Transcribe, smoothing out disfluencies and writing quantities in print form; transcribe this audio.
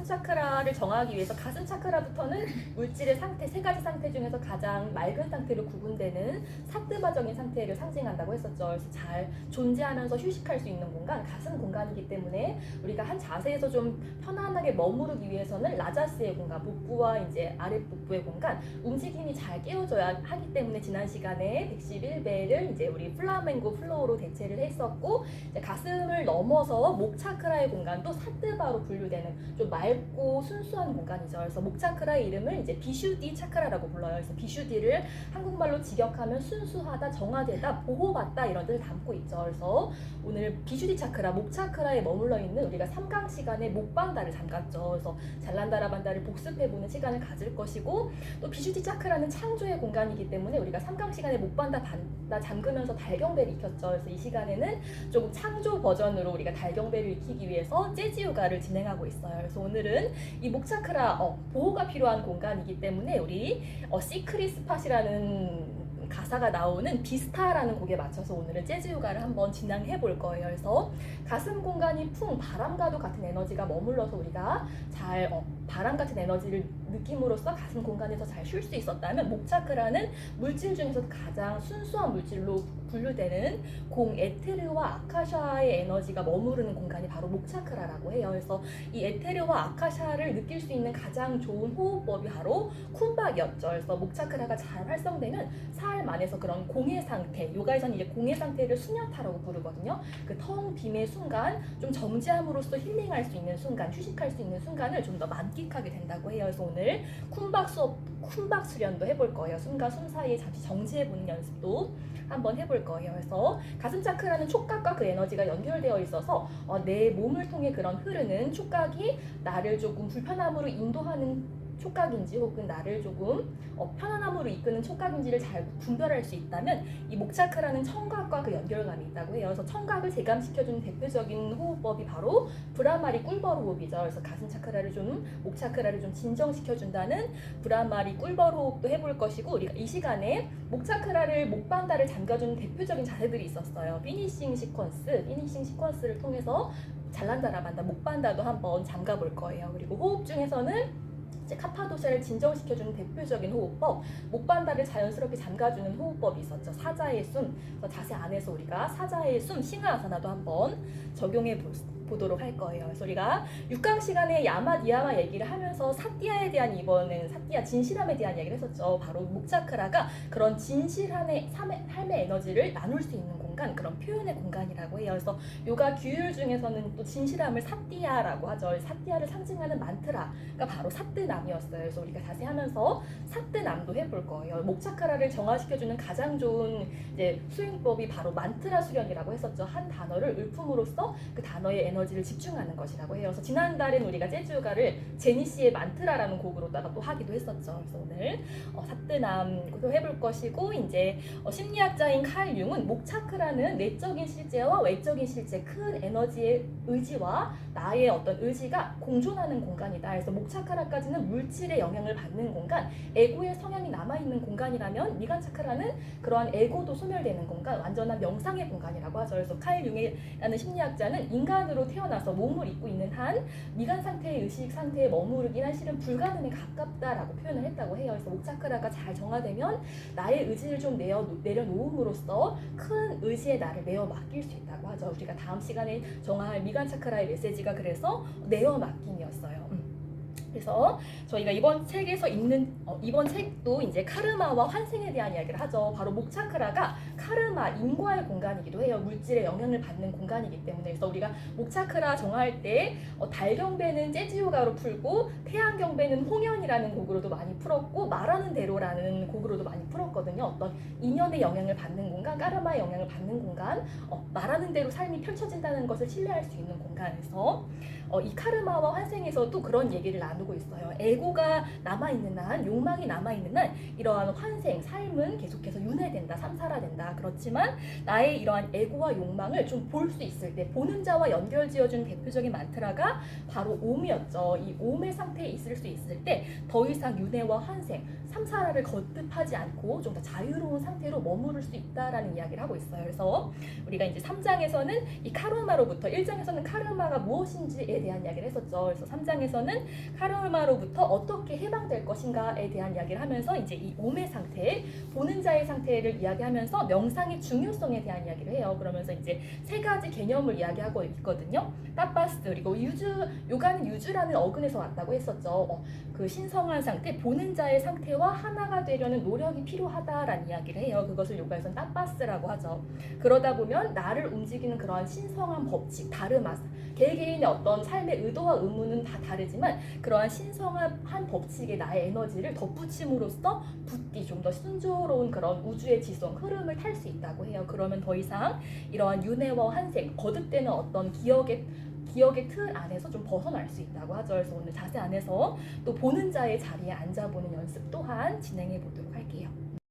차크라를 정하기 위해서 가슴 차크라부터는 물질의 상태, 세 가지 상태 중에서 가장 맑은 상태로 구분되는 사뜨바적인 상태를 상징한다고 했었죠. 그래서 잘 존재하면서 휴식할 수 있는 공간, 가슴 공간이기 때문에 우리가 한 자세에서 좀 편안하게 머무르기 위해서는 라자스의 공간, 복부와 이제 아랫복부의 공간, 움직임이 잘 깨워져야 하기 때문에 지난 시간에 111배를 이제 우리 플라멩고 플로어로 대체를 했었고, 이제 가슴을 넘어서 목 차크라의 공간도 사뜨바로 분류되는 좀 맑고 순수한 공간이죠. 그래서 목 차크라의 이름을 이제 비슈디 차크라라고 불러요. 그래서 비슈디를 한국말로 직역하면 순수하다, 정화되다, 보호받다 이런 뜻을 담고 있죠. 그래서 오늘 비슈디 차크라, 목 차크라에 머물러 있는 우리가 3강 시간에 목반다를 잠갔죠. 그래서 잘난다라반다를 복습해보는 시간을 가질 것이고, 또 비슈디 차크라는 창조의 공간이기 때문에 우리가 3강 시간에 목반다 잠그면서 달경배를 익혔죠. 그래서 이 시간에는 조금 창조 버전으로 우리가 달경배를 익히기 위해서 재즈 요가를 진행하고 있어요. 그래서 오늘은 이 목 차크라 보호가 필요한 공간이기 때문에 우리 시크릿 스팟이라는 가사가 나오는 비스타라는 곡에 맞춰서 오늘은 재즈 요가를 한번 진행해 볼 거예요. 그래서 가슴 공간이 바람과도 같은 에너지가 머물러서 우리가 잘 바람 같은 에너지를 느낌으로써 가슴 공간에서 잘 쉴 수 있었다면, 목 차크라는 물질 중에서 가장 순수한 물질로 분류되는 공 에테르와 아카샤의 에너지가 머무르는 공간이 바로 목 차크라라고 해요. 그래서 이 에테르와 아카샤를 느낄 수 있는 가장 좋은 호흡법이 바로 쿤박이었죠. 그래서 목 차크라가 잘 활성되면 삶 안에서 그런 공해 상태, 요가에서는 이제 공해 상태를 수냐타라고 부르거든요. 그 텅 빔의 순간, 좀 정지함으로써 힐링할 수 있는 순간, 휴식할 수 있는 순간을 좀 더 만끽하게 된다고 해요. 그래서 오늘 쿤박 수업, 쿤박 수련도 해볼 거예요. 숨과 숨 사이에 잠시 정지해보는 연습도 한번 해볼 거예요. 그래서 가슴 차크라는 촉각과 그 에너지가 연결되어 있어서 내 몸을 통해 그런 흐르는 촉각이 나를 조금 불편함으로 인도하는 촉각인지 혹은 나를 조금 편안함으로 이끄는 촉각인지를 잘 분별할 수 있다면, 이 목 차크라는 청각과 그 연결감이 있다고 해요. 그래서 청각을 재감시켜주는 대표적인 호흡법이 바로 브라마리 꿀벌 호흡이죠. 그래서 가슴 차크라를 좀, 목 차크라를 좀 진정시켜준다는 브라마리 꿀벌 호흡도 해볼 것이고, 우리가 이 시간에 목 차크라를, 목반다를 잠가주는 대표적인 자세들이 있었어요. 피니싱 시퀀스를 통해서 잘난다라반다, 목반다도 한번 잠가볼 거예요. 그리고 호흡 중에서는 카파도샤를 진정시켜주는 대표적인 호흡법, 목반다를 자연스럽게 잠가주는 호흡법이 있었죠. 사자의 숨. 자세 안에서 우리가 사자의 숨, 싱하아사나도 한번 적용해 보도록 할 거예요. 그래서 우리가 6강 시간에 야마 니야마 얘기를 하면서 사띠아에 대한, 이번에는 사띠아 진실함에 대한 얘기를 했었죠. 바로 목 차크라가 그런 진실함의 삶의 에너지를 나눌 수 있는 공간, 그런 표현의 공간이라고 해요. 그래서 요가 규율 중에서는 또 진실함을 사띠아라고 하죠. 사띠아를 상징하는 만트라가 바로 사뜨남이었어요. 그래서 우리가 자세히 하면서 사뜨남도 해볼 거예요. 목 차크라를 정화시켜주는 가장 좋은 이제 수행법이 바로 만트라 수련이라고 했었죠. 한 단어를 읊음으로써 그 단어의 에너지를 집중하는 것이라고 해요. 그래서 지난달에는 우리가 재즈 요가를 제니 씨의 만트라라는 곡으로다가 또 하기도 했었죠. 그래서 오늘 사뜨남도 해볼 것이고, 이제 심리학자인 칼 융은 목 차크라는 내적인 실제와 외적인 실제, 큰 에너지의 의지와 나의 어떤 의지가 공존하는 공간이다. 그래서 목 차크라까지는 물질의 영향을 받는 공간, 에고의 성향이 남아있는 공간이라면, 미간 차크라는 그러한 에고도 소멸되는 공간, 완전한 명상의 공간이라고 하죠. 그래서 칼 융이라는 심리학자는 인간으로 태어나서 몸을 입고 있는 한 미간 상태의 의식 상태에 머무르기는 실은 불가능에 가깝다라고 표현을 했다고 해요. 그래서 목 차크라가 잘 정화되면 나의 의지를 좀 내려놓음으로써 큰 의지의 나를 내어 맡길 수 있다고 하죠. 우리가 다음 시간에 정화할 미간 차크라의 메시지가 그래서 내어 맡김이었어요. 그래서 저희가 이번 책에서 읽는 이번 책도 이제 카르마와 환생에 대한 이야기를 하죠. 바로 목 차크라가 카르마, 인과의 공간이기도 해요. 물질의 영향을 받는 공간이기 때문에. 그래서 우리가 목 차크라 정할 때 달경배는 재즈 요가로 풀고, 태양경배는 홍연이라는 곡으로도 많이 풀었고, 말하는 대로라는 곡으로도 많이 풀었거든요. 어떤 인연의 영향을 받는 공간, 카르마의 영향을 받는 공간, 말하는 대로 삶이 펼쳐진다는 것을 신뢰할 수 있는 공간에서 이 카르마와 환생에서도 그런 얘기를 나누고 있어요. 에고가 남아있는 한, 욕망이 남아있는 한 이러한 환생, 삶은 계속해서 윤회된다, 삼사라된다. 그렇지만 나의 이러한 에고와 욕망을 좀 볼 수 있을 때, 보는 자와 연결지어준 대표적인 만트라가 바로 옴이었죠. 이 옴의 상태에 있을 수 있을 때 더 이상 윤회와 환생, 삼사라를 거듭하지 않고 좀 더 자유로운 상태로 머무를 수 있다라는 이야기를 하고 있어요. 그래서 우리가 이제 3장에서는 이 카르마로부터, 1장에서는 카르마가 무엇인지에 대한 이야기를 했었죠. 그래서 3장에서는 카르마로부터 어떻게 해방될 것인가에 대한 이야기를 하면서 이제 이 옴의 상태, 보는 자의 상태를 이야기하면서 명상의 중요성에 대한 이야기를 해요. 그러면서 이제 세 가지 개념을 이야기하고 있거든요. 타파스, 그리고 유주, 요가는 유주라는 어근에서 왔다고 했었죠. 그 신성한 상태, 보는 자의 상태와 하나가 되려는 노력이 필요하다라는 이야기를 해요. 그것을 요가에서는 타파스라고 하죠. 그러다 보면 나를 움직이는 그러한 신성한 법칙, 다르마스, 개개인의 어떤 삶의 의도와 의무는 다 다르지만 그러한 신성한 법칙에 나의 에너지를 덧붙임으로써 붓기, 좀 더 순조로운 그런 우주의 지성, 흐름을 탈 수 있다고 해요. 그러면 더 이상 이러한 윤회와 환생, 거듭되는 어떤 기억의 틀 안에서 좀 벗어날 수 있다고 하죠. 그래서 오늘 자세 안에서 또 보는 자의 자리에 앉아보는 연습 또한 진행해 보도록 할게요.